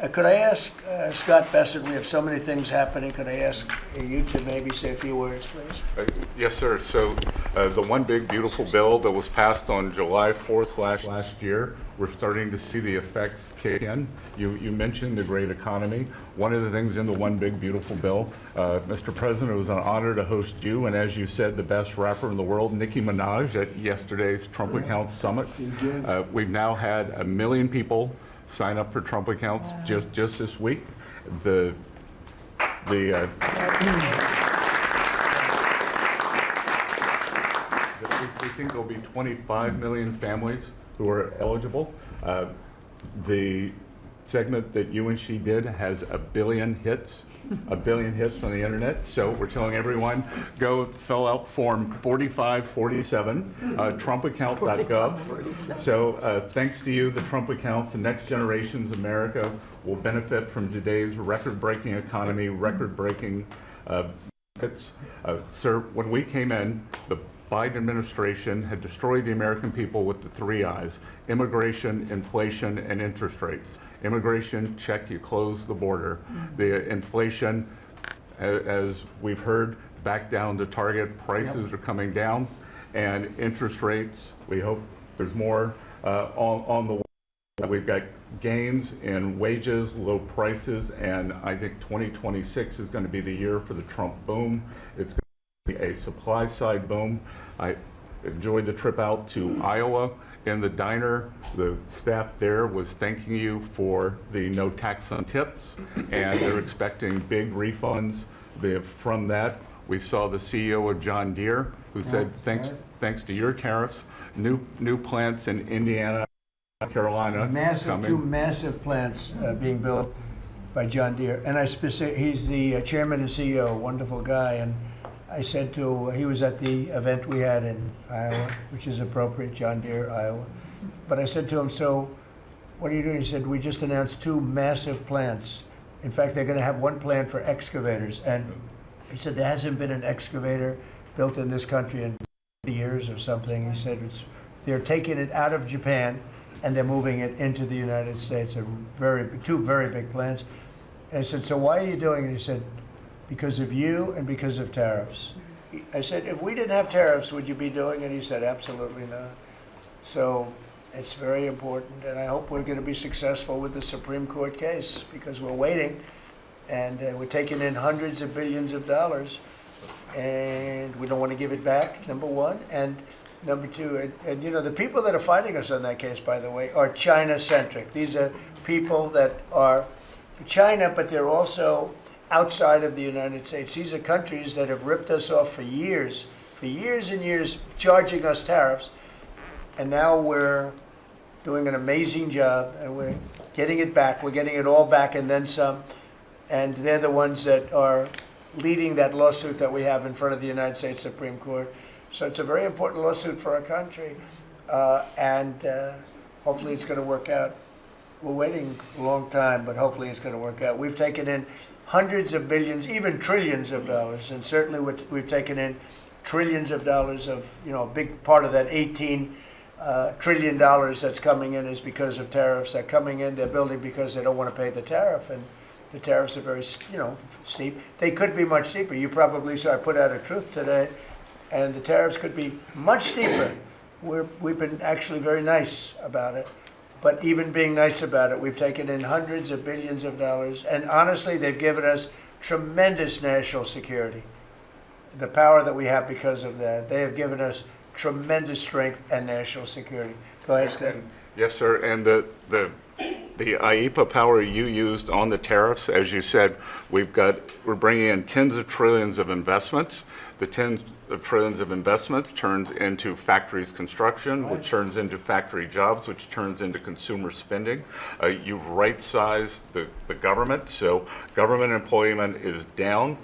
Could I ask Scott Bessent, we have so many things happening, could I ask you to maybe say a few words, please? Yes, sir. So the one big beautiful bill that was passed on July 4th last year, we're starting to see the effects kick in. You mentioned the great economy. One of the things in the one big beautiful bill, Mr. President, it was an honor to host you, and as you said, the best rapper in the world, Nicki Minaj, at yesterday's Trump Accounts Summit. We've now had 1 million people sign up for Trump accounts just this week. We think there'll be 25 million families who are eligible. The segment that you and she did has 1 billion hits, 1 billion hits on the internet. So we're telling everyone, go fill out form 4547, trumpaccount.gov. So thanks to you, the Trump accounts, the next generation's America will benefit from today's record-breaking economy, record-breaking hits. Sir, when we came in, the Biden administration had destroyed the American people with the 3 I's: immigration, inflation, and interest rates. Immigration, check, you close the border. The inflation, as we've heard, back down to target. Prices are coming down. And interest rates, we hope there's more on the way. We've got gains in wages, low prices, and I think 2026 is going to be the year for the Trump boom. It's going to be a supply side boom. I enjoyed the trip out to Iowa. In the diner, the staff there was thanking you for the no tax on tips, and they're expecting big refunds from that. We saw the CEO of John Deere, who said, thanks to your tariffs, new plants in Indiana, Carolina. Two massive plants being built by John Deere. And he's the chairman and CEO, wonderful guy. And I said he was at the event we had in Iowa, which is appropriate, John Deere, Iowa. But I said to him, so what are you doing? He said, we just announced 2 massive plants. In fact, they're going to have 1 plant for excavators. And he said, there hasn't been an excavator built in this country in 50 years or something. He said, they're taking it out of Japan and they're moving it into the United States. 2 very big plants. And I said, so why are you doing it? He said, because of you and because of tariffs. I said, if we didn't have tariffs, would you be doing it? He said, absolutely not. So it's very important, and I hope we're going to be successful with the Supreme Court case, because we're waiting, and we're taking in hundreds of billions of dollars, and we don't want to give it back, number one. And number two, and you know, the people that are fighting us on that case, by the way, are China-centric. These are people that are for China, but they're also outside of the United States. These are countries that have ripped us off for years and years, charging us tariffs. And now we're doing an amazing job, and we're getting it back. We're getting it all back and then some. And they're the ones that are leading that lawsuit that we have in front of the United States Supreme Court. So it's a very important lawsuit for our country. And hopefully it's going to work out. We're waiting a long time, but hopefully it's going to work out. We've taken in hundreds of billions, even trillions of dollars, and certainly we've taken in trillions of dollars of, you know, a big part of that $18 trillion that's coming in is because of tariffs. They're coming in, they're building because they don't want to pay the tariff, and the tariffs are very, you know, steep. They could be much steeper. You probably saw I put out a truth today, and the tariffs could be much steeper. We've been actually very nice about it. But even being nice about it, we've taken in hundreds of billions of dollars. And honestly, they've given us tremendous national security. The power that we have because of that. They have given us tremendous strength and national security. Go ahead, Scott. Yes, sir. And the IEPA power you used on the tariffs, as you said, we're bringing in tens of trillions of investments. The tens of trillions of investments turns into factories construction, which turns into factory jobs, which turns into consumer spending. You've right-sized the government, so government employment is down,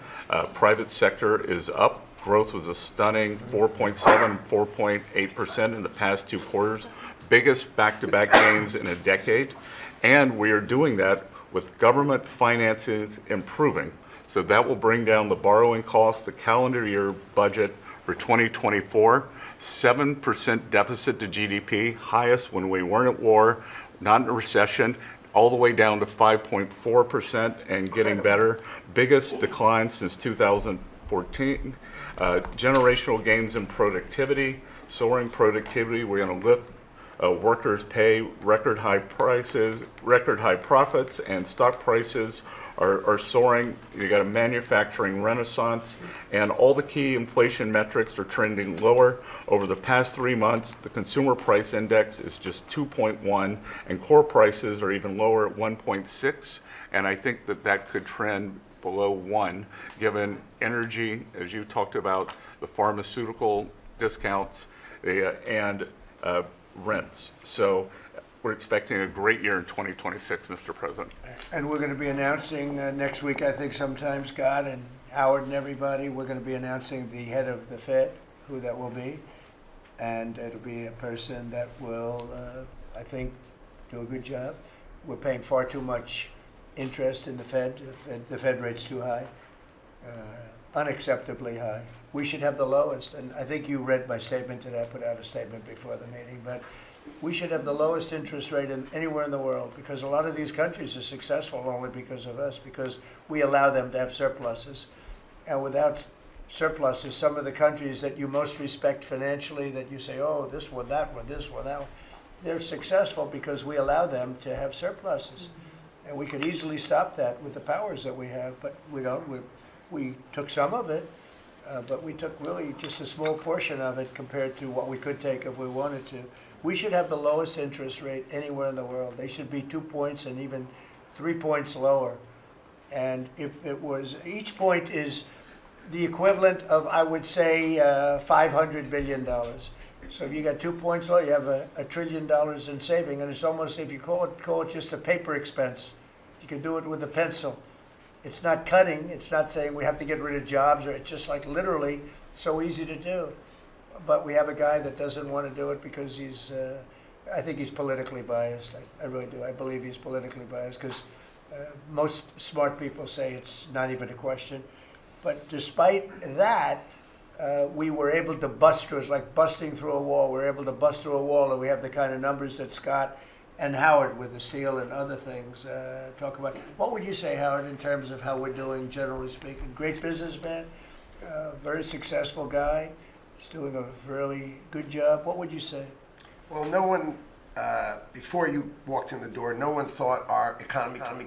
private sector is up. Growth was a stunning 4.7, 4.8% in the past 2 quarters, biggest back-to-back gains in a decade. And we are doing that with government finances improving. So that will bring down the borrowing costs, the calendar year budget for 2024, 7% deficit to GDP, highest when we weren't at war, not in a recession. all the way down to 5.4% and getting better. Biggest decline since 2014. Generational gains in productivity, soaring productivity. We're going to lift workers' pay, record high prices, record high profits, and stock prices are soaring. You got a manufacturing renaissance, and all the key inflation metrics are trending lower. Over the past 3 months, the consumer price index is just 2.1, and core prices are even lower at 1.6, and I think that that could trend below 1, given energy, as you talked about, the pharmaceutical discounts, and rents. So we're expecting a great year in 2026, Mr. President. And we're going to be announcing next week, I think sometime, Scott and Howard and everybody, we're going to be announcing the head of the Fed, who that will be. And it'll be a person that will, I think, do a good job. We're paying far too much interest in the Fed. The Fed rate's too high, unacceptably high. We should have the lowest, and I think you read my statement today. I put out a statement before the meeting, but we should have the lowest interest rate anywhere in the world, because a lot of these countries are successful only because of us, because we allow them to have surpluses. And without surpluses, some of the countries that you most respect financially, that you say, oh, this one, that one, this one, that one, they're successful because we allow them to have surpluses. And we could easily stop that with the powers that we have, but we don't. We took some of it, but we took really just a small portion of it compared to what we could take if we wanted to. We should have the lowest interest rate anywhere in the world. They should be 2 points and even 3 points lower. And if it was, each point is the equivalent of, I would say, $500 billion. So if you got 2 points low, you have $1 trillion in saving, and it's almost, if you call it just a paper expense. You can do it with a pencil. It's not cutting. It's not saying we have to get rid of jobs, or it's just like literally so easy to do. But we have a guy that doesn't want to do it because he's, I think he's politically biased. I really do. I believe he's politically biased because most smart people say it's not even a question. But despite that, we were able to bust through. It's like busting through a wall. We're able to bust through a wall, and we have the kind of numbers that Scott and Howard with the steel and other things talk about. What would you say, Howard, in terms of how we're doing, generally speaking? Great businessman, very successful guy. He's doing a really good job. What would you say? Well, no one, before you walked in the door, no one thought our economy